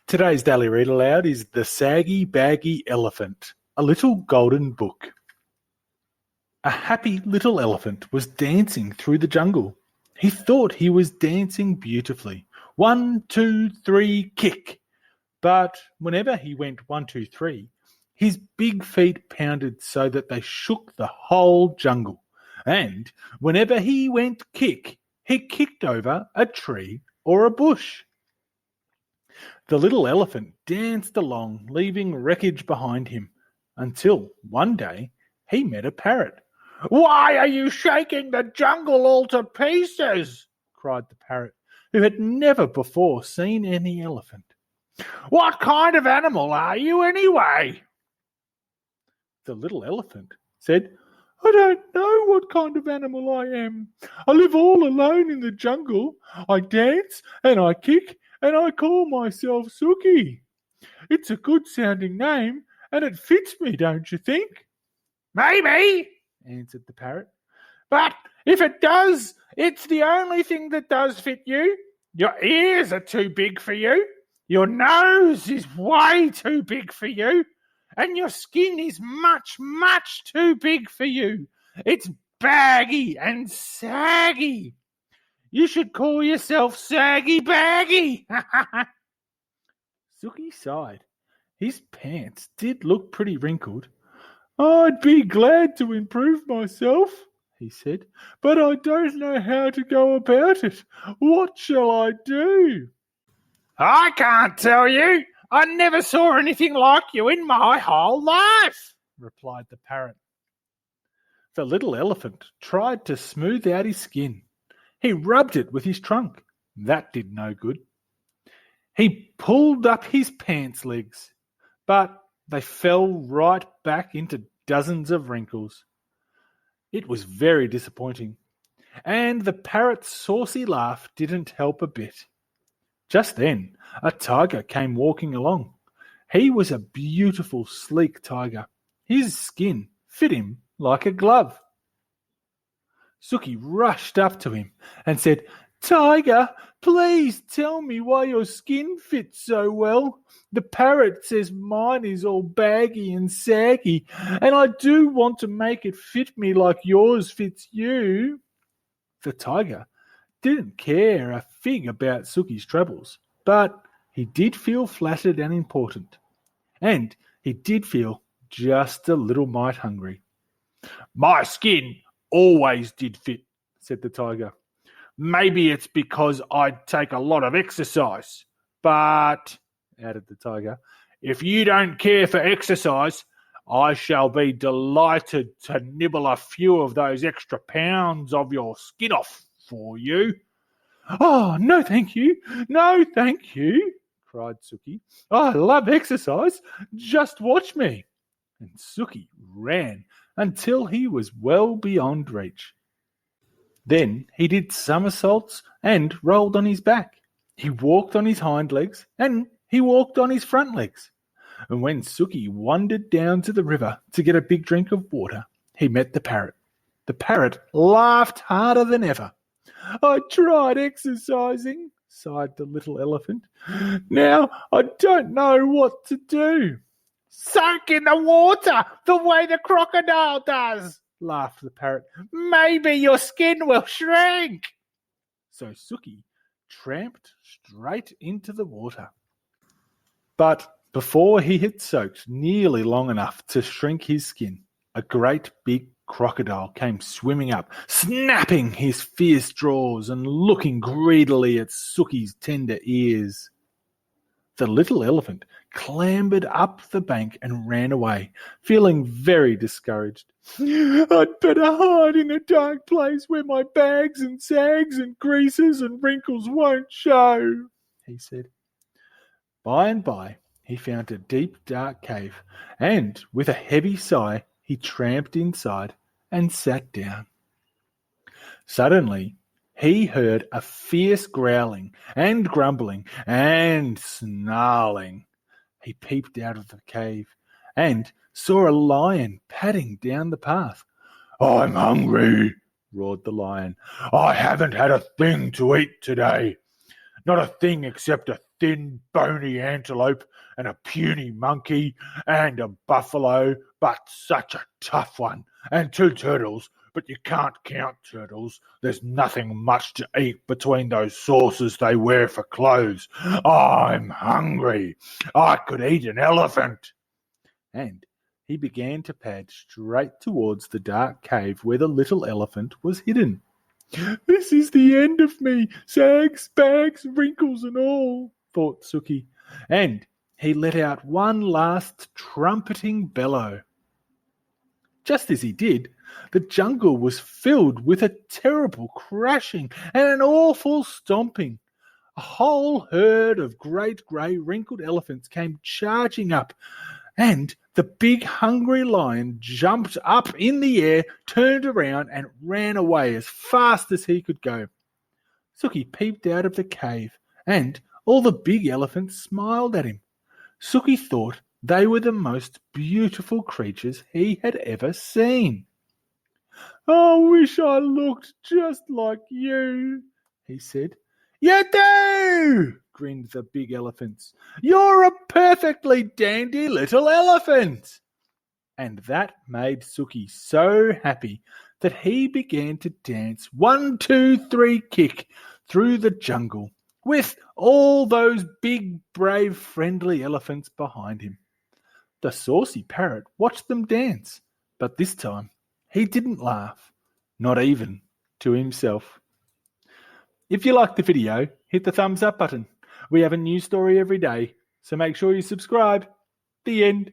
Today's Daily Read Aloud is The Saggy Baggy Elephant, a little golden book. A happy little elephant was dancing through the jungle. He thought he was dancing beautifully. 1, 2, 3, kick. But whenever he went 1, 2, 3, his big feet pounded so that they shook the whole jungle. And whenever he went kick, he kicked over a tree or a bush. The little elephant danced along, leaving wreckage behind him, until one day he met a parrot. "Why are you shaking the jungle all to pieces?" cried the parrot, who had never before seen any elephant. "What kind of animal are you anyway?" The little elephant said, "I don't know what kind of animal I am. I live all alone in the jungle. I dance and I kick and I call myself Suki. It's a good-sounding name, and it fits me, don't you think?" "Maybe," answered the parrot. "But if it does, it's the only thing that does fit you. Your ears are too big for you. Your nose is way too big for you. And your skin is much, much too big for you. It's baggy and saggy. You should call yourself Saggy Baggy." Suki sighed. His pants did look pretty wrinkled. "I'd be glad to improve myself," he said, "but I don't know how to go about it. What shall I do?" "I can't tell you. I never saw anything like you in my whole life," replied the parrot. The little elephant tried to smooth out his skin. He rubbed it with his trunk. That did no good. He pulled up his pants legs, but they fell right back into dozens of wrinkles. It was very disappointing, and the parrot's saucy laugh didn't help a bit. Just then, a tiger came walking along. He was a beautiful, sleek tiger. His skin fit him like a glove. Suki rushed up to him and said, "Tiger, please tell me why your skin fits so well. The parrot says mine is all baggy and saggy, and I do want to make it fit me like yours fits you." The tiger didn't care a fig about Suki's troubles, but he did feel flattered and important, and he did feel just a little mite hungry. "My skin always did fit," said the tiger. "Maybe it's because I take a lot of exercise. But," added the tiger, "if you don't care for exercise, I shall be delighted to nibble a few of those extra pounds of your skin off for you." "Oh, no thank you, no thank you," cried Suki. "I love exercise. Just watch me." And Suki ran until he was well beyond reach. Then he did somersaults and rolled on his back. He walked on his hind legs and he walked on his front legs. And when Suki wandered down to the river to get a big drink of water, he met the parrot. The parrot laughed harder than ever. "I tried exercising," sighed the little elephant. "Now I don't know what to do." "Soak in the water the way the crocodile does," laughed the parrot. "Maybe your skin will shrink." So Suki tramped straight into the water. But before he had soaked nearly long enough to shrink his skin, a great big crocodile came swimming up, snapping his fierce jaws and looking greedily at Suki's tender ears. The little elephant clambered up the bank and ran away, feeling very discouraged. "I'd better hide in a dark place where my bags and sags and creases and wrinkles won't show," he said. By and by, he found a deep, dark cave, and with a heavy sigh, he tramped inside and sat down. Suddenly, he heard a fierce growling and grumbling and snarling. He peeped out of the cave and saw a lion padding down the path. "I'm hungry," roared the lion. "I haven't had a thing to eat today. Not a thing except a thin, bony antelope, and a puny monkey, and a buffalo, but such a tough one, and 2 turtles, but you can't count turtles. There's nothing much to eat between those saucers they wear for clothes. I'm hungry. I could eat an elephant. And he began to pad straight towards the dark cave where the little elephant was hidden. This is the end of me, sags, bags, wrinkles and all, thought Suki, and he let out one last trumpeting bellow. Just as he did, the jungle was filled with a terrible crashing and an awful stomping. A whole herd of great grey wrinkled elephants came charging up, and the big hungry lion jumped up in the air, turned around, and ran away as fast as he could go. Suki peeped out of the cave, and all the big elephants smiled at him. Suki thought they were the most beautiful creatures he had ever seen. I wish I looked just like you, he said. You do, grinned the big elephants. You're a perfectly dandy little elephant. And that made Suki so happy that he began to dance 1, 2, 3 kick through the jungle with all those big, brave, friendly elephants behind him. The saucy parrot watched them dance, but this time he didn't laugh, not even to himself. If you liked the video, hit the thumbs up button. We have a new story every day, so make sure you subscribe. The end.